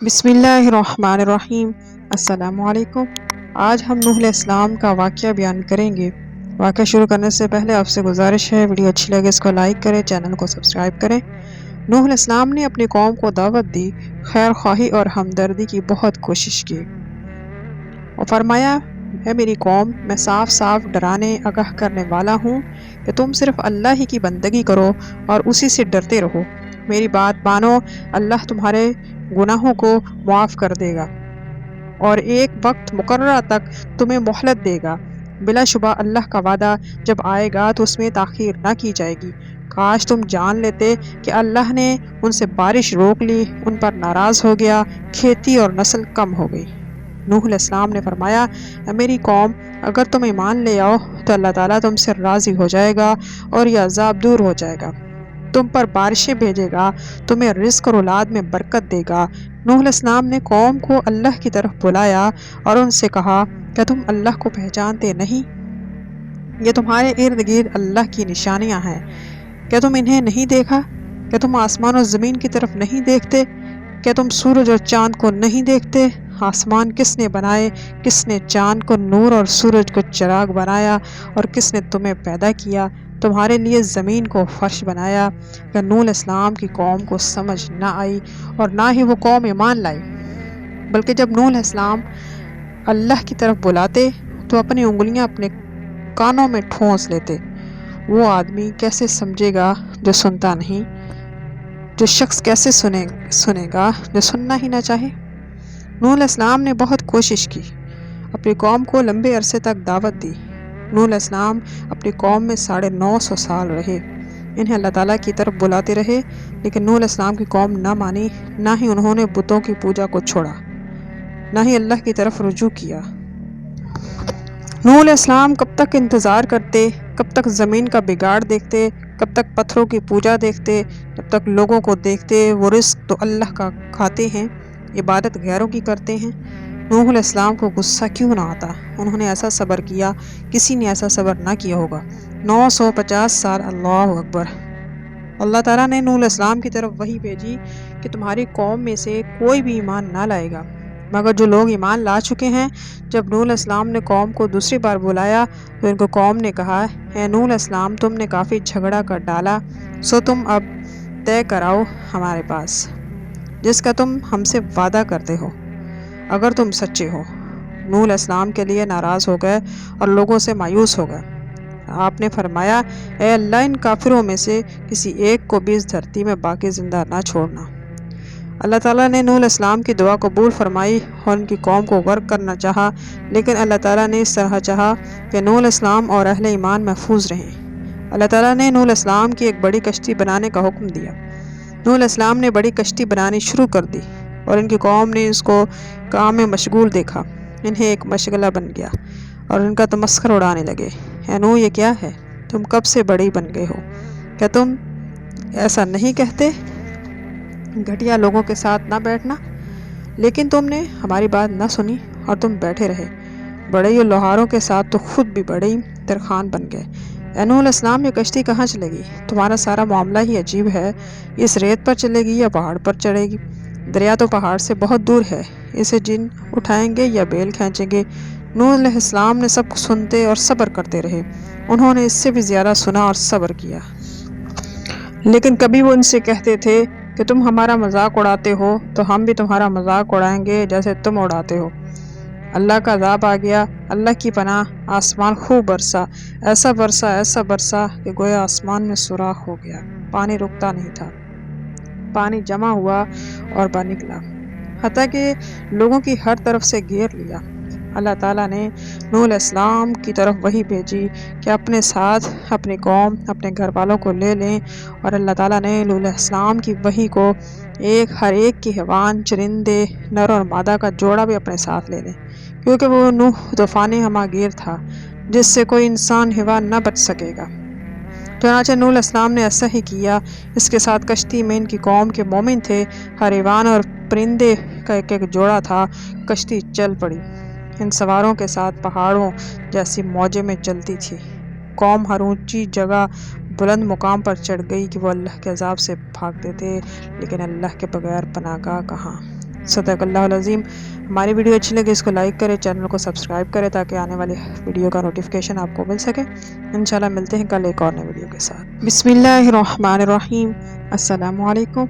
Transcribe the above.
بسم اللہ الرحمن الرحیم۔ السلام علیکم۔ آج ہم نوح علیہ السلام کا واقعہ بیان کریں گے۔ واقعہ شروع کرنے سے پہلے آپ سے گزارش ہے، ویڈیو اچھی لگے اس کو لائک کریں، چینل کو سبسکرائب کریں۔ نوح علیہ السلام نے اپنی قوم کو دعوت دی، خیر خواہی اور ہمدردی کی بہت کوشش کی اور فرمایا، اے میری قوم، میں صاف صاف ڈرانے آگاہ کرنے والا ہوں کہ تم صرف اللہ ہی کی بندگی کرو اور اسی سے ڈرتے رہو۔ میری بات مانو، اللہ تمہارے گناہوں کو معاف کر دے گا اور ایک وقت مقررہ تک تمہیں مہلت دے گا۔ بلا شبہ اللہ کا وعدہ جب آئے گا تو اس میں تاخیر نہ کی جائے گی۔ کاش تم جان لیتے کہ اللہ نے ان سے بارش روک لی، ان پر ناراض ہو گیا، کھیتی اور نسل کم ہو گئی۔ نوح علیہ السلام نے فرمایا، اے میری قوم، اگر تم ایمان لے آؤ تو اللہ تعالیٰ تم سے راضی ہو جائے گا اور یہ عذاب دور ہو جائے گا، تم پر بارشیں بھیجے گا، تمہیں رزق اور اولاد میں برکت دے گا۔ نوح علیہ السلام نے قوم کو اللہ کی طرف بلایا اور ان سے کہا، کیا تم اللہ کو پہچانتے نہیں؟ یہ تمہارے ارد گرد اللہ کی نشانیاں ہیں، کیا تم انہیں نہیں دیکھا؟ کیا تم آسمان اور زمین کی طرف نہیں دیکھتے؟ کیا تم سورج اور چاند کو نہیں دیکھتے؟ آسمان کس نے بنائے؟ کس نے چاند کو نور اور سورج کو چراغ بنایا؟ اور کس نے تمہیں پیدا کیا؟ تمہارے لیے زمین کو فرش بنایا۔ کہ نوح علیہ السلام کی قوم کو سمجھ نہ آئی اور نہ ہی وہ قوم ایمان لائی، بلکہ جب نوح علیہ السلام اللہ کی طرف بلاتے تو اپنی انگلیاں اپنے کانوں میں ٹھونس لیتے۔ وہ آدمی کیسے سمجھے گا جو سنتا نہیں؟ جو شخص کیسے سنے گا جو سننا ہی نہ چاہے؟ نوح علیہ السلام نے بہت کوشش کی، اپنی قوم کو لمبے عرصے تک دعوت دی۔ نوح علیہ السلام اپنی قوم میں 950 سال رہے، انہیں اللہ تعالیٰ کی طرف بلاتے رہے، لیکن نوح علیہ السلام کی قوم نہ مانی، نہ ہی انہوں نے بتوں کی پوجا کو چھوڑا، نہ ہی اللہ کی طرف رجوع کیا۔ نوح علیہ السلام کب تک انتظار کرتے، کب تک زمین کا بگاڑ دیکھتے، کب تک پتھروں کی پوجا دیکھتے، جب تک لوگوں کو دیکھتے وہ رزق تو اللہ کا کھاتے ہیں، عبادت غیروں کی کرتے ہیں۔ نوح علیہ السلام کو غصہ کیوں نہ آتا؟ انہوں نے ایسا صبر کیا، کسی نے ایسا صبر نہ کیا ہوگا۔ 950 سال، اللہ اکبر۔ اللہ تعالیٰ نے نوح علیہ السلام کی طرف وحی بھیجی کہ تمہاری قوم میں سے کوئی بھی ایمان نہ لائے گا مگر جو لوگ ایمان لا چکے ہیں۔ جب نوح علیہ السلام نے قوم کو دوسری بار بلایا تو ان کو قوم نے کہا، اے نوح علیہ السلام، تم نے کافی جھگڑا کر ڈالا، سو تم اب طے کراؤ ہمارے پاس، جس کا تم ہم سے وعدہ کرتے ہو، اگر تم سچے ہو۔ نوح علیہ السلام کے لیے ناراض ہو گئے اور لوگوں سے مایوس ہو گئے۔ آپ نے فرمایا، اے اللہ، ان کافروں میں سے کسی ایک کو بھی اس دھرتی میں باقی زندہ نہ چھوڑنا۔ اللہ تعالیٰ نے نوح علیہ السلام کی دعا قبول فرمائی اور ان کی قوم کو غرق کرنا چاہا، لیکن اللہ تعالیٰ نے اس طرح چاہا کہ نوح علیہ السلام اور اہل ایمان محفوظ رہیں۔ اللہ تعالیٰ نے نوح علیہ السلام کی ایک بڑی کشتی بنانے کا حکم دیا۔ نوح علیہ السلام نے بڑی کشتی بنانی شروع کر دی اور ان کی قوم نے اس کو کام میں مشغول دیکھا، انہیں ایک مشغلہ بن گیا اور ان کا تمسخر اڑانے لگے۔ اے نوح، یہ کیا ہے؟ تم کب سے بڑی بن گئے ہو؟ کیا تم ایسا نہیں کہتے؟ گھٹیا لوگوں کے ساتھ نہ بیٹھنا۔ لیکن تم نے ہماری بات نہ سنی اور تم بیٹھے رہے، بڑے اور لوہاروں کے ساتھ تو خود بھی بڑے ترخان بن گئے۔ اے نوح علیہ السلام، یہ کشتی کہاں چلے گی؟ تمہارا سارا معاملہ ہی عجیب ہے، اس ریت پر چلے گی یا پہاڑ پر چڑھے گی؟ دریا تو پہاڑ سے بہت دور ہے، اسے جن اٹھائیں گے یا بیل کھینچیں گے؟ نوح علیہ السلام نے سب کو سنتے اور صبر کرتے رہے، انہوں نے اس سے بھی زیادہ سنا اور صبر کیا، لیکن کبھی وہ ان سے کہتے تھے کہ تم ہمارا مذاق اڑاتے ہو تو ہم بھی تمہارا مذاق اڑائیں گے جیسے تم اڑاتے ہو۔ اللہ کا عذاب آ گیا، اللہ کی پناہ، آسمان خوب برسا، ایسا برسا کہ گویا آسمان میں سوراخ ہو گیا، پانی رکتا نہیں تھا، پانی جمع ہوا اور بہہ نکلا، حتیٰ کہ لوگوں کی ہر طرف سے گھیر لیا۔ اللہ تعالیٰ نے نوح علیہ السلام کی طرف وحی بھیجی کہ اپنے ساتھ اپنی قوم، اپنے گھر والوں کو لے لیں، اور اللہ تعالیٰ نے نوح علیہ السلام کی وحی کو ہر ایک کی حیوان، چرندے، نر اور مادہ کا جوڑا بھی اپنے ساتھ لے لیں، کیونکہ وہ نوح طوفان ہمہ گیر تھا جس سے کوئی انسان حیوان نہ بچ سکے گا۔ چنانچہ نوح علیہ السلام نے ایسا ہی کیا، اس کے ساتھ کشتی میں ان کی قوم کے مومن تھے، ہر حیوان اور پرندے کا ایک ایک جوڑا تھا۔ کشتی چل پڑی، ان سواروں کے ساتھ پہاڑوں جیسی موجیں میں چلتی تھی۔ قوم ہر اونچی جگہ، بلند مقام پر چڑھ گئی کہ وہ اللہ کے عذاب سے بھاگتے تھے، لیکن اللہ کے بغیر پناہ گاہ کہاں۔ صدق اللہ العظیم۔ ہماری ویڈیو اچھی لگے اس کو لائک کریں، چینل کو سبسکرائب کریں تاکہ آنے والی ویڈیو کا نوٹیفیکیشن آپ کو مل سکے۔ انشاءاللہ ملتے ہیں کل ایک اور نئی ویڈیو کے ساتھ۔ بسم اللہ الرحمن الرحیم۔ السلام علیکم۔